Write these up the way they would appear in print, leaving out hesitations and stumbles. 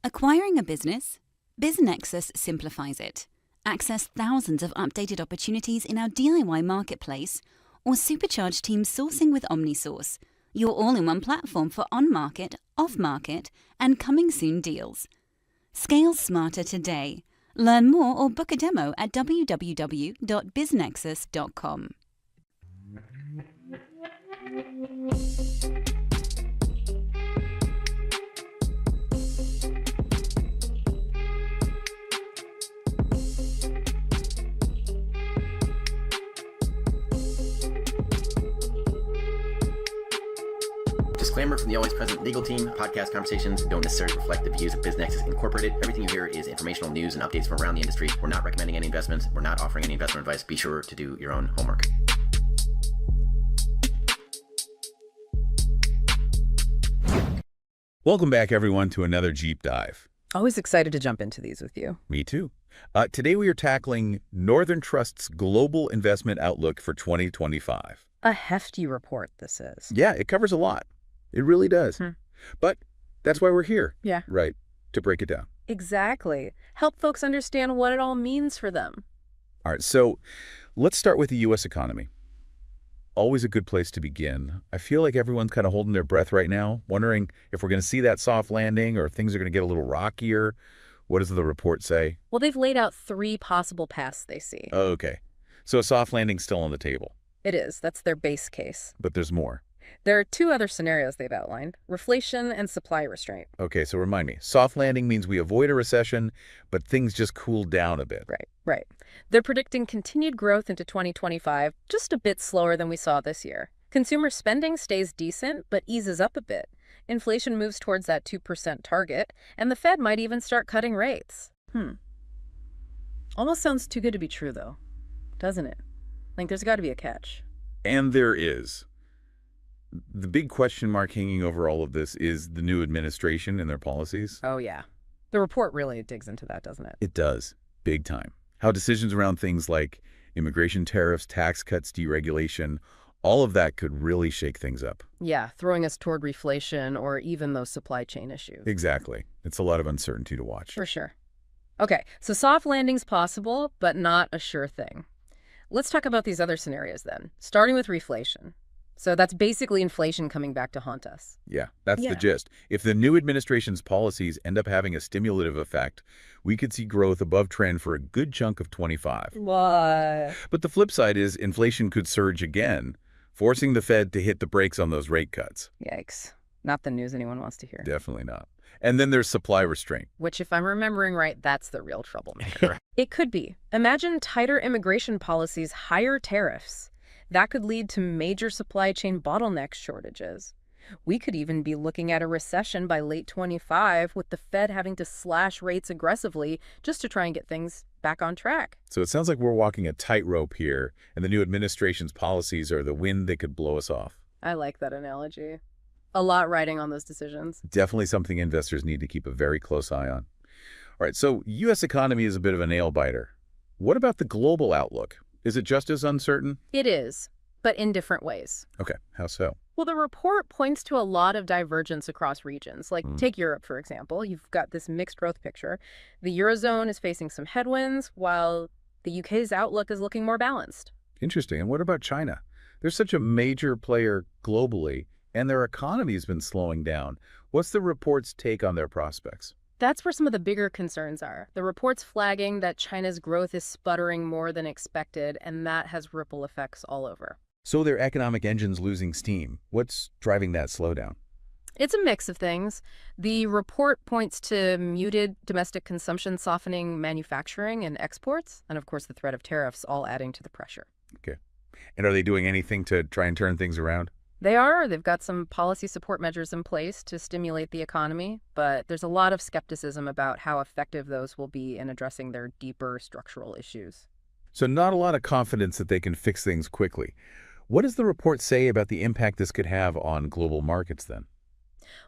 Acquiring a business? BizNexus simplifies it. Access thousands of updated opportunities in our DIY marketplace or supercharge team sourcing with OmniSource, your all-in-one platform for on-market, off-market, and coming-soon deals. Scale smarter today. Learn more or book a demo at www.biznexus.com. Disclaimer from the always present legal team. Podcast conversations don't necessarily reflect the views of BizNexus Incorporated. Everything you hear is informational news and updates from around the industry. We're not recommending any investments. We're not offering any investment advice. Be sure to do your own homework. Welcome back, everyone, to another Jeep Dive. Always excited to jump into these with you. Me too. Today we are tackling Northern Trust's Global Investment Outlook for 2025. A hefty report this is. Yeah, it covers a lot. It really does. But that's why we're here. Yeah. Right, to break it down. Exactly. Help folks understand what it all means for them. All right, so let's start with the U.S. economy. Always a good place to begin. I feel like everyone's kind of holding their breath right now, wondering if we're going to see that soft landing or if things are going to get a little rockier. What does the report say? Well, they've laid out 3 possible paths they see. Oh, okay. So a soft landing's still on the table. It is. That's their base case. But there's more. There are 2 other scenarios they've outlined, reflation and supply restraint. Okay, so remind me. Soft landing means we avoid a recession, but things just cool down a bit. Right. They're predicting continued growth into 2025, just a bit slower than we saw this year. Consumer spending stays decent, but eases up a bit. Inflation moves towards that 2% target, and the Fed might even start cutting rates. Almost sounds too good to be true, though, doesn't it? Like, there's got to be a catch. And there is. The big question mark hanging over all of this is the new administration and their policies. Oh, yeah. The report really digs into that, doesn't it? It does. Big time. How decisions around things like immigration tariffs, tax cuts, deregulation, all of that could really shake things up. Yeah, throwing us toward reflation or even those supply chain issues. Exactly. It's a lot of uncertainty to watch. For sure. Okay, so soft landing's possible, but not a sure thing. Let's talk about these other scenarios then, starting with reflation. So that's basically inflation coming back to haunt us. Yeah, that's the gist. If the new administration's policies end up having a stimulative effect, we could see growth above trend for a good chunk of 25. What? But the flip side is inflation could surge again, forcing the Fed to hit the brakes on those rate cuts. Yikes. Not the news anyone wants to hear. Definitely not. And then there's supply restraint. Which, if I'm remembering right, that's the real troublemaker. It could be. Imagine tighter immigration policies, higher tariffs. That could lead to major supply chain bottleneck shortages. We could even be looking at a recession by late 25 with the Fed having to slash rates aggressively just to try and get things back on track. So it sounds like we're walking a tightrope here, and the new administration's policies are the wind that could blow us off. I like that analogy. A lot riding on those decisions. Definitely something investors need to keep a very close eye on. All right, so U.S. economy is a bit of a nail-biter. What about the global outlook? Is it just as uncertain? It is, but in different ways. Okay, how so? Well, the report points to a lot of divergence across regions. Like, take Europe, for example. You've got this mixed growth picture. The Eurozone is facing some headwinds, while the UK's outlook is looking more balanced. Interesting. And what about China? They're such a major player globally, and their economy's been slowing down. What's the report's take on their prospects? That's where some of the bigger concerns are. The report's flagging that China's growth is sputtering more than expected, and that has ripple effects all over. So their economic engine's losing steam. What's driving that slowdown? It's a mix of things. The report points to muted domestic consumption softening manufacturing and exports, and of course the threat of tariffs all adding to the pressure. Okay. And are they doing anything to try and turn things around? They are. They've got some policy support measures in place to stimulate the economy, but there's a lot of skepticism about how effective those will be in addressing their deeper structural issues. So not a lot of confidence that they can fix things quickly. What does the report say about the impact this could have on global markets then?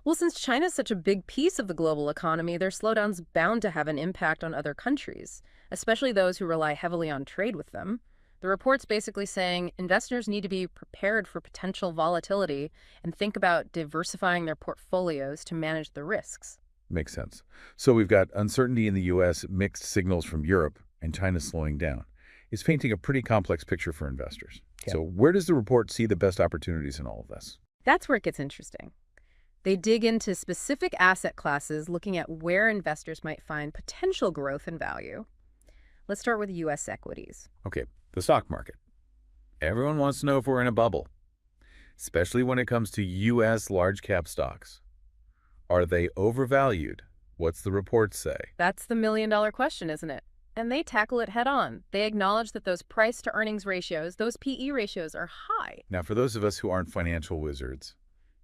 Well, since China's such a big piece of the global economy, their slowdown's bound to have an impact on other countries, especially those who rely heavily on trade with them. The report's basically saying investors need to be prepared for potential volatility and think about diversifying their portfolios to manage the risks. Makes sense. So we've got uncertainty in the U.S., mixed signals from Europe, and China slowing down. It's painting a pretty complex picture for investors. Yeah. So where does the report see the best opportunities in all of this? That's where it gets interesting. They dig into specific asset classes, looking at where investors might find potential growth and value. Let's start with U.S. equities. Okay, the stock market. Everyone wants to know if we're in a bubble, especially when it comes to U.S. large-cap stocks. Are they overvalued? What's the report say? That's the million-dollar question, isn't it? And they tackle it head-on. They acknowledge that those price-to-earnings ratios, those PE ratios, are high. Now, for those of us who aren't financial wizards,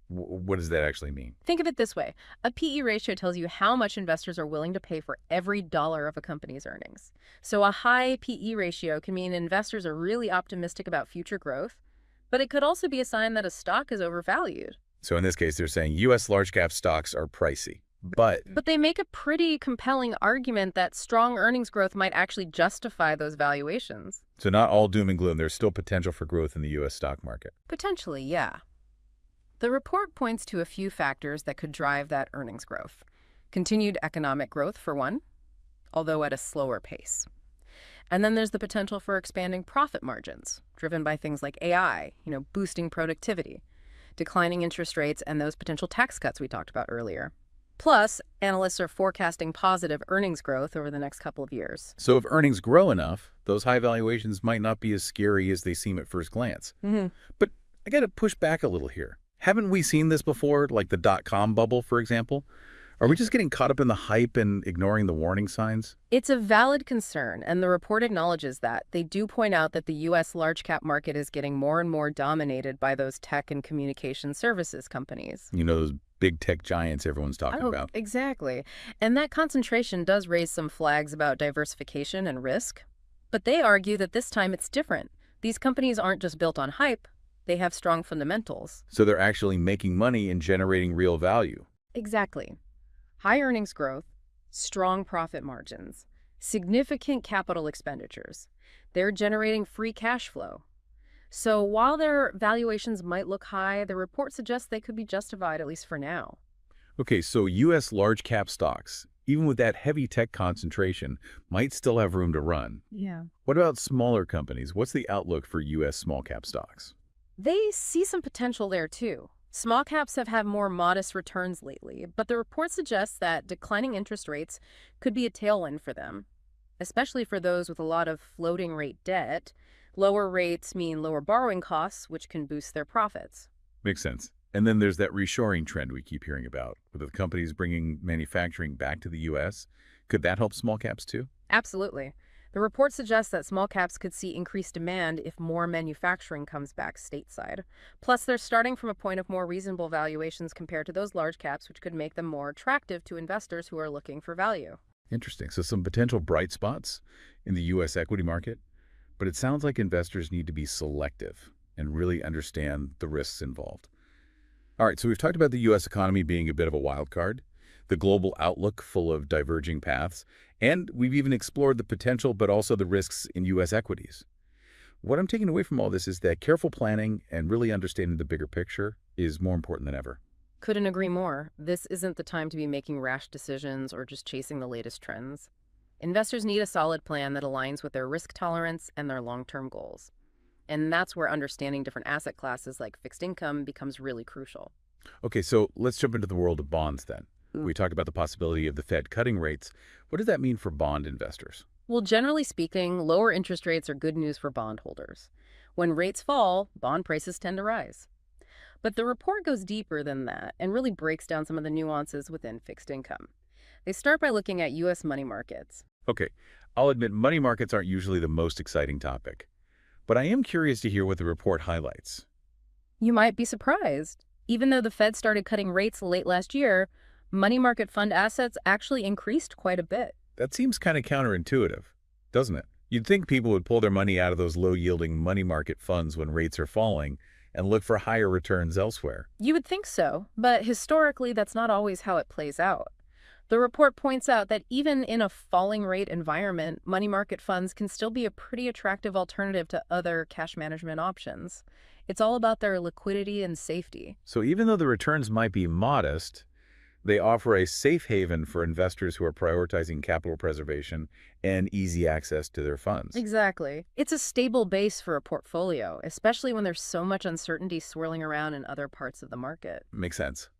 what does that actually mean? Think of it this way. A PE ratio tells you how much investors are willing to pay for every dollar of a company's earnings. So a high PE ratio can mean investors are really optimistic about future growth, but it could also be a sign that a stock is overvalued. So in this case, they're saying U.S. large-cap stocks are pricey. But they make a pretty compelling argument that strong earnings growth might actually justify those valuations. so not all doom and gloom. There's still potential for growth in the U.S. stock market. Potentially, yeah. The report points to a few factors that could drive that earnings growth. Continued economic growth, for one, although at a slower pace. And then there's the potential for expanding profit margins, driven by things like AI, boosting productivity, declining interest rates, and those potential tax cuts we talked about earlier. Plus, analysts are forecasting positive earnings growth over the next couple of years. So if earnings grow enough, those high valuations might not be as scary as they seem at first glance. But I got to push back a little here. Haven't we seen this before, like the dot-com bubble, for example? Are we just getting caught up in the hype and ignoring the warning signs? It's a valid concern, and the report acknowledges that. They do point out that the U.S. large-cap market is getting more and more dominated by those tech and communication services companies. Those big tech giants everyone's talking about. Exactly. And that concentration does raise some flags about diversification and risk. But they argue that this time it's different. These companies aren't just built on hype. They have strong fundamentals. So they're actually making money and generating real value. Exactly. High earnings growth, strong profit margins, significant capital expenditures. They're generating free cash flow. So while their valuations might look high, the report suggests they could be justified, at least for now. Okay, so U.S. large-cap stocks, even with that heavy tech concentration, might still have room to run. Yeah. What about smaller companies? What's the outlook for U.S. small-cap stocks? They see some potential there, too. Small caps have had more modest returns lately, but the report suggests that declining interest rates could be a tailwind for them, especially for those with a lot of floating rate debt. Lower rates mean lower borrowing costs, which can boost their profits. Makes sense. And then there's that reshoring trend we keep hearing about, with the companies bringing manufacturing back to the U.S. Could that help small caps too? Absolutely. The report suggests that small caps could see increased demand if more manufacturing comes back stateside. Plus, they're starting from a point of more reasonable valuations compared to those large caps, which could make them more attractive to investors who are looking for value. Interesting. So some potential bright spots in the U.S. equity market, but it sounds like investors need to be selective and really understand the risks involved. All right, so we've talked about the U.S. economy being a bit of a wild card, the global outlook full of diverging paths, and we've even explored the potential but also the risks in U.S. equities. What I'm taking away from all this is that careful planning and really understanding the bigger picture is more important than ever. Couldn't agree more. This isn't the time to be making rash decisions or just chasing the latest trends. Investors need a solid plan that aligns with their risk tolerance and their long-term goals. And that's where understanding different asset classes like fixed income becomes really crucial. Okay, so let's jump into the world of bonds then. We talked about the possibility of the Fed cutting rates. What does that mean for bond investors? Well, generally speaking, lower interest rates are good news for bondholders. When rates fall, bond prices tend to rise. But the report goes deeper than that and really breaks down some of the nuances within fixed income. They start by looking at U.S. money markets. Okay, I'll admit money markets aren't usually the most exciting topic, but I am curious to hear what the report highlights. You might be surprised. Even though the Fed started cutting rates late last year, money market fund assets actually increased quite a bit. That seems kind of counterintuitive, doesn't it? You'd think people would pull their money out of those low-yielding money market funds when rates are falling and look for higher returns elsewhere. You would think so, but historically that's not always how it plays out. The report points out that even in a falling rate environment, money market funds can still be a pretty attractive alternative to other cash management options. It's all about their liquidity and safety. So even though the returns might be modest, They offer a safe haven for investors who are prioritizing capital preservation and easy access to their funds. Exactly. It's a stable base for a portfolio, especially when there's so much uncertainty swirling around in other parts of the market. Makes sense.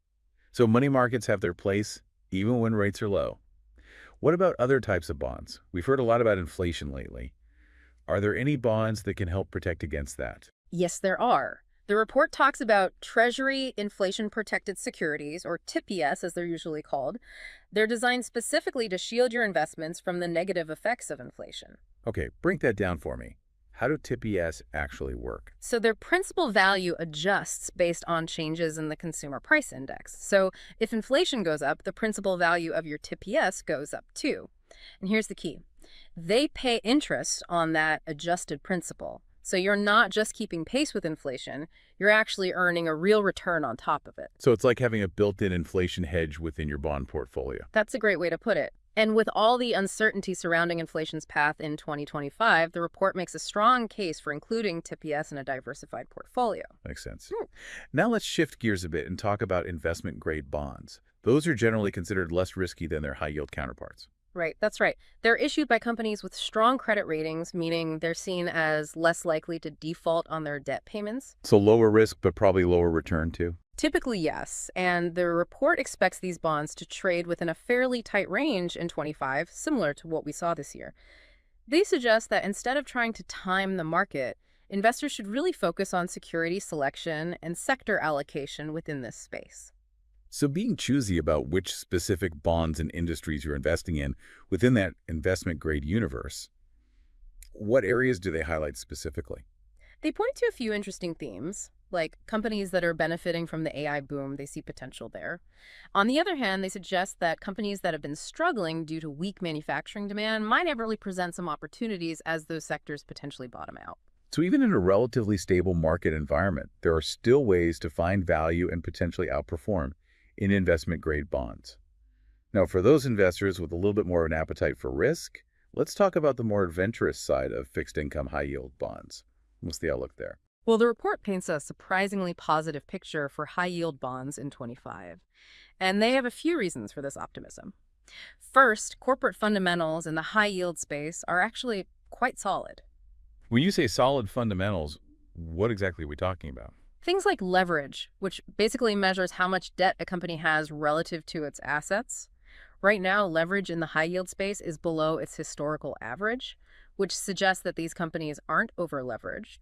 So money markets have their place even when rates are low. What about other types of bonds? We've heard a lot about inflation lately. Are there any bonds that can help protect against that? Yes, there are. The report talks about Treasury Inflation-Protected Securities, or TIPS as they're usually called. They're designed specifically to shield your investments from the negative effects of inflation. Okay, break that down for me. How do TPS actually work? So their principal value adjusts based on changes in the consumer price index. So if inflation goes up, the principal value of your TPS goes up too. And here's the key. They pay interest on that adjusted principal. So you're not just keeping pace with inflation, you're actually earning a real return on top of it. So it's like having a built-in inflation hedge within your bond portfolio. That's a great way to put it. And with all the uncertainty surrounding inflation's path in 2025, the report makes a strong case for including TPS in a diversified portfolio. Makes sense. Now let's shift gears a bit and talk about investment-grade bonds. Those are generally considered less risky than their high-yield counterparts. Right, that's right. They're issued by companies with strong credit ratings, meaning they're seen as less likely to default on their debt payments. So lower risk, but probably lower return too? Typically, yes. And the report expects these bonds to trade within a fairly tight range in 25, similar to what we saw this year. They suggest that instead of trying to time the market, investors should really focus on security selection and sector allocation within this space. So being choosy about which specific bonds and industries you're investing in within that investment-grade universe, what areas do they highlight specifically? They point to a few interesting themes, like companies that are benefiting from the AI boom, they see potential there. On the other hand, they suggest that companies that have been struggling due to weak manufacturing demand might really present some opportunities as those sectors potentially bottom out. So even in a relatively stable market environment, there are still ways to find value and potentially outperform in investment-grade bonds. Now, for those investors with a little bit more of an appetite for risk, let's talk about the more adventurous side of fixed-income high-yield bonds. What's the outlook there? Well, the report paints a surprisingly positive picture for high-yield bonds in 25, and they have a few reasons for this optimism. First, corporate fundamentals in the high-yield space are actually quite solid. When you say solid fundamentals, what exactly are we talking about? Things like leverage, which basically measures how much debt a company has relative to its assets. Right now, leverage in the high-yield space is below its historical average, which suggests that these companies aren't over-leveraged.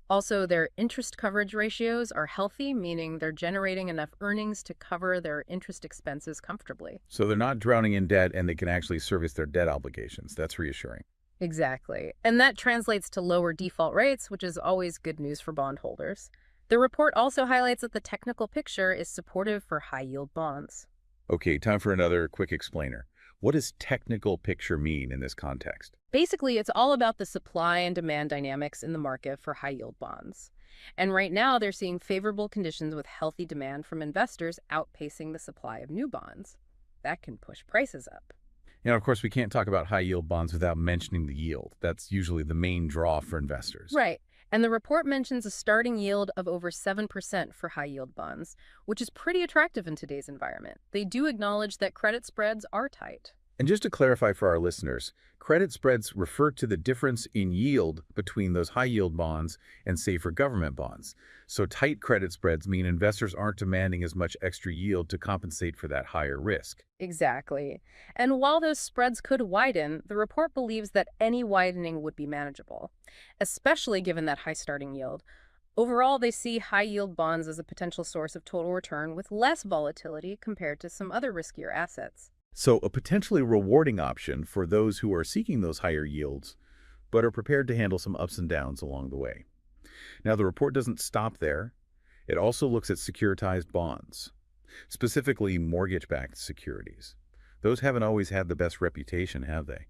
Also, their interest coverage ratios are healthy, meaning they're generating enough earnings to cover their interest expenses comfortably. So they're not drowning in debt and they can actually service their debt obligations. That's reassuring. Exactly. And that translates to lower default rates, which is always good news for bondholders. The report also highlights that the technical picture is supportive for high-yield bonds. Okay, time for another quick explainer. What does technical picture mean in this context? Basically, it's all about the supply and demand dynamics in the market for high-yield bonds. And right now, they're seeing favorable conditions with healthy demand from investors outpacing the supply of new bonds. That can push prices up. Of course, we can't talk about high-yield bonds without mentioning the yield. That's usually the main draw for investors. Right. And the report mentions a starting yield of over 7% for high-yield bonds, which is pretty attractive in today's environment. They do acknowledge that credit spreads are tight. And just to clarify for our listeners, credit spreads refer to the difference in yield between those high-yield bonds and safer government bonds. So tight credit spreads mean investors aren't demanding as much extra yield to compensate for that higher risk. Exactly. And while those spreads could widen, the report believes that any widening would be manageable, especially given that high starting yield. Overall, they see high-yield bonds as a potential source of total return with less volatility compared to some other riskier assets. So a potentially rewarding option for those who are seeking those higher yields, but are prepared to handle some ups and downs along the way. Now, the report doesn't stop there. It also looks at securitized bonds, specifically mortgage-backed securities. Those haven't always had the best reputation, have they?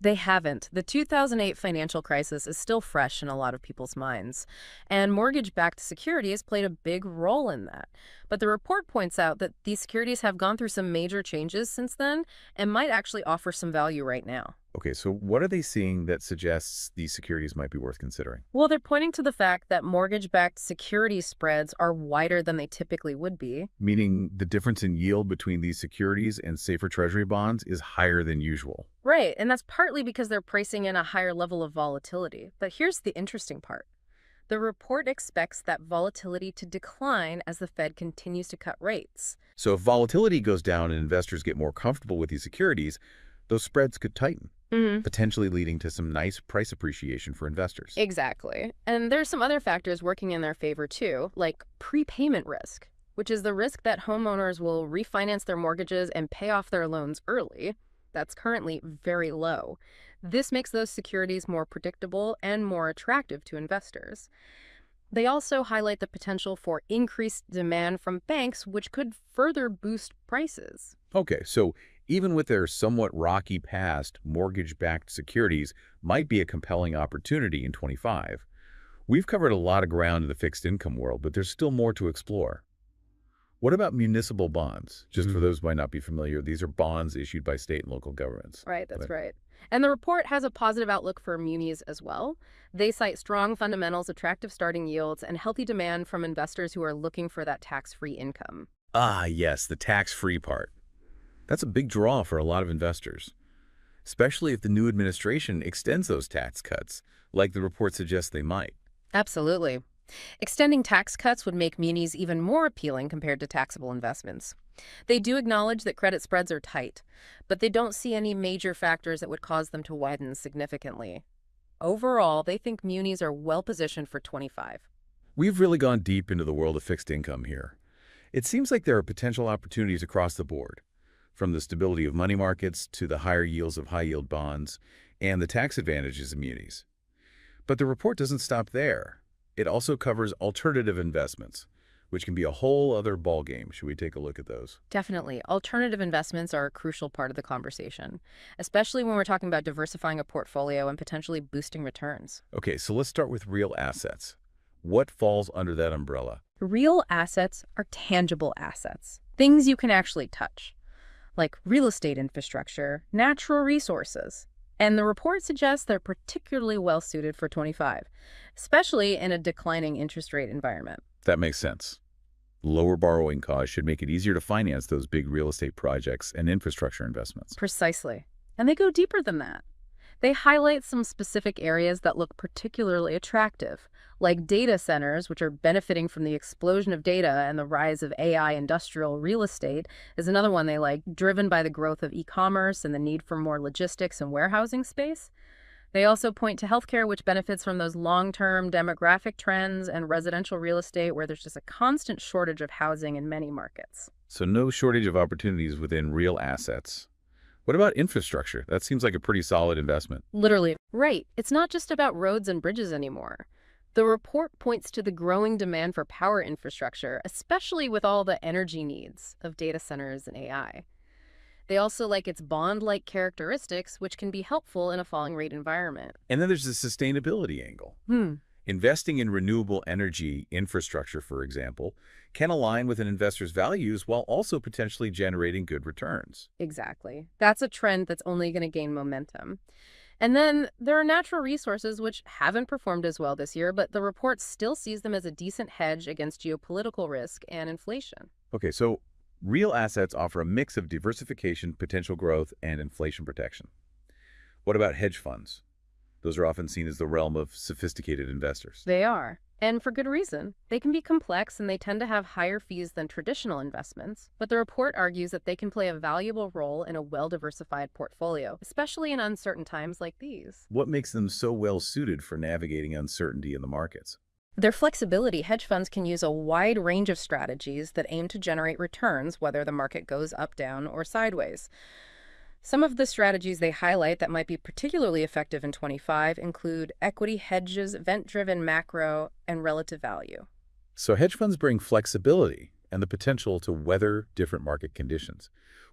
They haven't. The 2008 financial crisis is still fresh in a lot of people's minds, and mortgage-backed securities played a big role in that. But the report points out that these securities have gone through some major changes since then and might actually offer some value right now. Okay, so what are they seeing that suggests these securities might be worth considering? Well, they're pointing to the fact that mortgage-backed security spreads are wider than they typically would be. Meaning the difference in yield between these securities and safer treasury bonds is higher than usual. Right, and that's partly because they're pricing in a higher level of volatility. But here's the interesting part. The report expects that volatility to decline as the Fed continues to cut rates. So if volatility goes down and investors get more comfortable with these securities, those spreads could tighten, potentially leading to some nice price appreciation for investors. Exactly. And there's some other factors working in their favor too, like prepayment risk, which is the risk that homeowners will refinance their mortgages and pay off their loans early. That's currently very low. This makes those securities more predictable and more attractive to investors. They also highlight the potential for increased demand from banks, which could further boost prices. Okay, so even with their somewhat rocky past, mortgage-backed securities might be a compelling opportunity in 25. We've covered a lot of ground in the fixed income world, but there's still more to explore. What about municipal bonds? Just for those who might not be familiar, these are bonds issued by state and local governments. Right, that's right. And the report has a positive outlook for munis as well. They cite strong fundamentals, attractive starting yields, and healthy demand from investors who are looking for that tax-free income. Ah, yes, the tax-free part. That's a big draw for a lot of investors, especially if the new administration extends those tax cuts, like the report suggests they might. Absolutely. Extending tax cuts would make munis even more appealing compared to taxable investments. They do acknowledge that credit spreads are tight, but they don't see any major factors that would cause them to widen significantly. Overall, they think munis are well positioned for 25. We've really gone deep into the world of fixed income here. It seems like there are potential opportunities across the board, from the stability of money markets to the higher yields of high-yield bonds and the tax advantages of munis. But the report doesn't stop there. It also covers alternative investments, which can be a whole other ballgame. Should we take a look at those? Definitely. Alternative investments are a crucial part of the conversation, especially when we're talking about diversifying a portfolio and potentially boosting returns. Okay, so let's start with real assets. What falls under that umbrella? Real assets are tangible assets, things you can actually touch, like real estate infrastructure, natural resources. And the report suggests they're particularly well suited for 25, especially in a declining interest rate environment. That makes sense. Lower borrowing costs should make it easier to finance those big real estate projects and infrastructure investments. Precisely. And they go deeper than that. They highlight some specific areas that look particularly attractive, like data centers, which are benefiting from the explosion of data, and the rise of AI. Industrial real estate is another one they like, driven by the growth of e-commerce and the need for more logistics and warehousing space. They also point to healthcare, which benefits from those long-term demographic trends, and residential real estate, where there's just a constant shortage of housing in many markets. So no shortage of opportunities within real assets. What about infrastructure? That seems like a pretty solid investment. Literally. Right. It's not just about roads and bridges anymore. The report points to the growing demand for power infrastructure, especially with all the energy needs of data centers and AI. They also like its bond-like characteristics, which can be helpful in a falling rate environment. And then there's the sustainability angle. Investing in renewable energy infrastructure, for example, can align with an investor's values while also potentially generating good returns. Exactly. That's a trend that's only going to gain momentum. And then there are natural resources which haven't performed as well this year, but the report still sees them as a decent hedge against geopolitical risk and inflation. Okay, so real assets offer a mix of diversification, potential growth, and inflation protection. What about hedge funds? Those are often seen as the realm of sophisticated investors. They are. And for good reason. They can be complex and they tend to have higher fees than traditional investments, but the report argues that they can play a valuable role in a well-diversified portfolio, especially in uncertain times like these. What makes them so well suited for navigating uncertainty in the markets? Their flexibility. Hedge funds can use a wide range of strategies that aim to generate returns, whether the market goes up, down, or sideways. Some of the strategies they highlight that might be particularly effective in 25 include equity hedges, event-driven macro, and relative value. So hedge funds bring flexibility and the potential to weather different market conditions.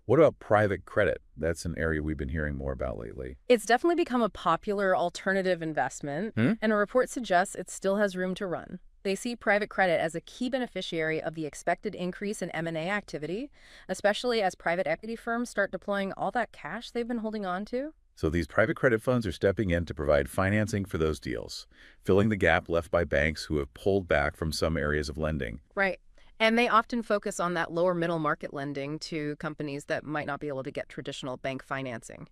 What about private credit? That's an area we've been hearing more about lately. It's definitely become a popular alternative investment, and a report suggests it still has room to run. They see private credit as a key beneficiary of the expected increase in M&A activity, especially as private equity firms start deploying all that cash they've been holding on to. So these private credit funds are stepping in to provide financing for those deals, filling the gap left by banks who have pulled back from some areas of lending. Right. And they often focus on that lower middle market lending to companies that might not be able to get traditional bank financing.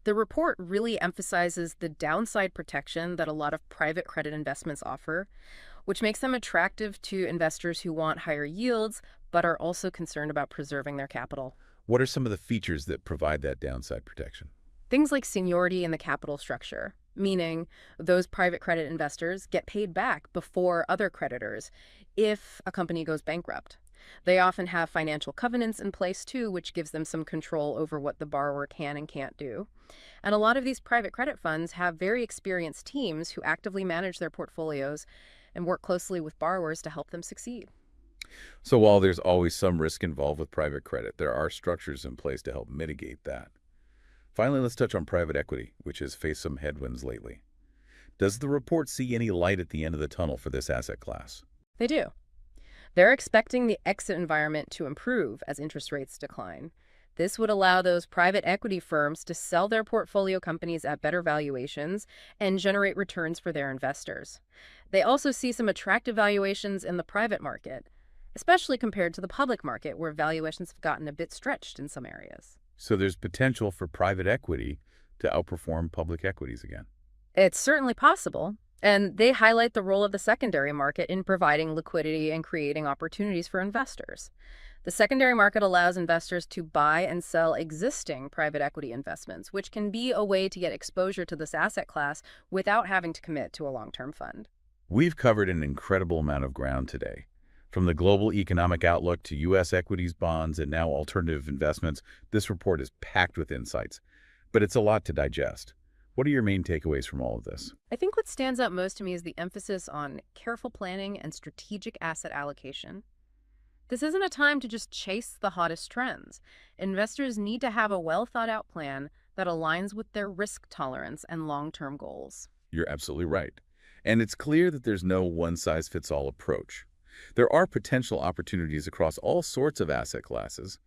The report really emphasizes the downside protection that a lot of private credit investments offer, which makes them attractive to investors who want higher yields but are also concerned about preserving their capital. What are some of the features that provide that downside protection? Things like seniority in the capital structure, meaning those private credit investors get paid back before other creditors if a company goes bankrupt. They often have financial covenants in place too, which gives them some control over what the borrower can and can't do. And a lot of these private credit funds have very experienced teams who actively manage their portfolios and work closely with borrowers to help them succeed. So while there's always some risk involved with private credit, there are structures in place to help mitigate that. Finally, let's touch on private equity, which has faced some headwinds lately. Does the report see any light at the end of the tunnel for this asset class? They do. They're expecting the exit environment to improve as interest rates decline. This would allow those private equity firms to sell their portfolio companies at better valuations and generate returns for their investors. They also see some attractive valuations in the private market, especially compared to the public market, where valuations have gotten a bit stretched in some areas. So there's potential for private equity to outperform public equities again. It's certainly possible, and they highlight the role of the secondary market in providing liquidity and creating opportunities for investors. The secondary market allows investors to buy and sell existing private equity investments, which can be a way to get exposure to this asset class without having to commit to a long-term fund. We've covered an incredible amount of ground today. From the global economic outlook to U.S. equities, bonds, and now alternative investments, this report is packed with insights. But it's a lot to digest. What are your main takeaways from all of this? I think what stands out most to me is the emphasis on careful planning and strategic asset allocation. This isn't a time to just chase the hottest trends. Investors need to have a well-thought-out plan that aligns with their risk tolerance and long-term goals. You're absolutely right. And it's clear that there's no one-size-fits-all approach. There are potential opportunities across all sorts of asset classes,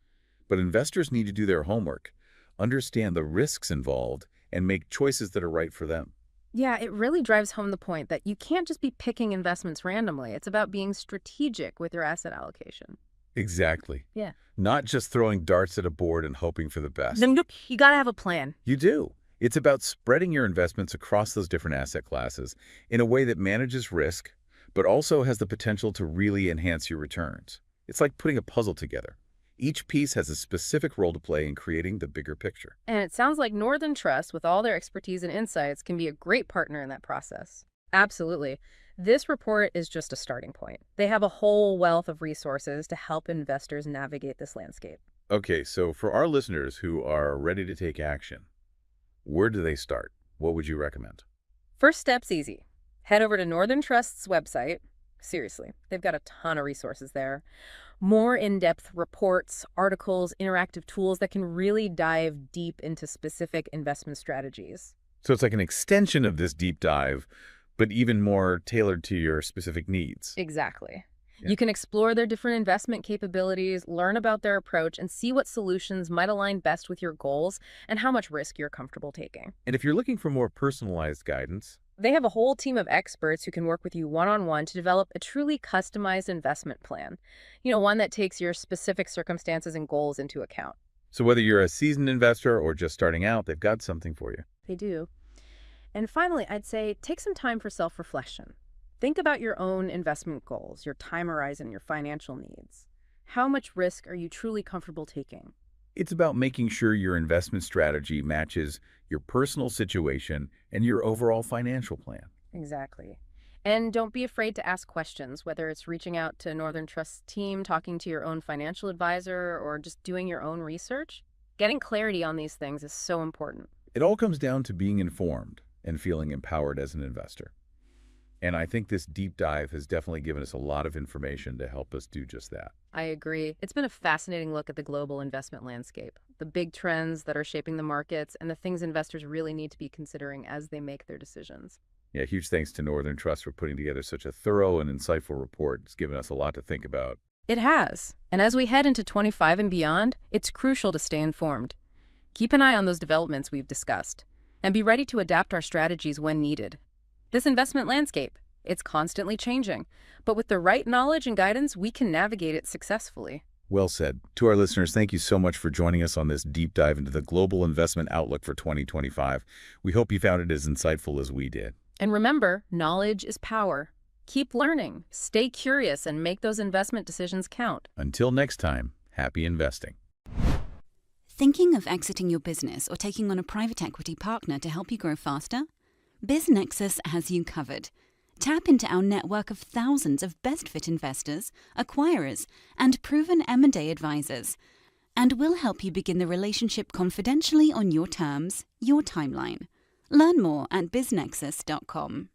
but investors need to do their homework, understand the risks involved, and make choices that are right for them. Yeah, it really drives home the point that you can't just be picking investments randomly. It's about being strategic with your asset allocation. Exactly. Yeah. Not just throwing darts at a board and hoping for the best. Then you gotta have a plan. You do. It's about spreading your investments across those different asset classes in a way that manages risk, but also has the potential to really enhance your returns. It's like putting a puzzle together. Each piece has a specific role to play in creating the bigger picture. And it sounds like Northern Trust, with all their expertise and insights, can be a great partner in that process. Absolutely. This report is just a starting point. They have a whole wealth of resources to help investors navigate this landscape. Okay, so for our listeners who are ready to take action, where do they start? What would you recommend? First step's easy. Head over to Northern Trust's website. Seriously, they've got a ton of resources there. More in-depth reports, articles, interactive tools that can really dive deep into specific investment strategies. So it's like an extension of this deep dive, but even more tailored to your specific needs. Exactly. Yeah. You can explore their different investment capabilities, learn about their approach, and see what solutions might align best with your goals and how much risk you're comfortable taking. And if you're looking for more personalized guidance, They have a whole team of experts who can work with you one-on-one to develop a truly customized investment plan. One that takes your specific circumstances and goals into account. so whether you're a seasoned investor or just starting out, they've got something for you. They do. And finally, I'd say take some time for self-reflection. Think about your own investment goals, your time horizon, your financial needs. How much risk are you truly comfortable taking? It's about making sure your investment strategy matches your personal situation and your overall financial plan. Exactly. And don't be afraid to ask questions, whether it's reaching out to Northern Trust's team, talking to your own financial advisor, or just doing your own research. Getting clarity on these things is so important. It all comes down to being informed and feeling empowered as an investor. And I think this deep dive has definitely given us a lot of information to help us do just that. I agree. It's been a fascinating look at the global investment landscape, the big trends that are shaping the markets, and the things investors really need to be considering as they make their decisions. Yeah, huge thanks to Northern Trust for putting together such a thorough and insightful report. It's given us a lot to think about. It has. And as we head into 25 and beyond, it's crucial to stay informed. Keep an eye on those developments we've discussed, and be ready to adapt our strategies when needed. This investment landscape, it's constantly changing, but with the right knowledge and guidance, we can navigate it successfully. Well said. To our listeners, thank you so much for joining us on this deep dive into the global investment outlook for 2025. We hope you found it as insightful as we did. And remember, knowledge is power. Keep learning, stay curious, and make those investment decisions count. Until next time, happy investing. Thinking of exiting your business or taking on a private equity partner to help you grow faster? BizNexus has you covered. Tap into our network of thousands of best-fit investors, acquirers, and proven M&A advisors, and we'll help you begin the relationship confidentially on your terms, your timeline. Learn more at biznexus.com.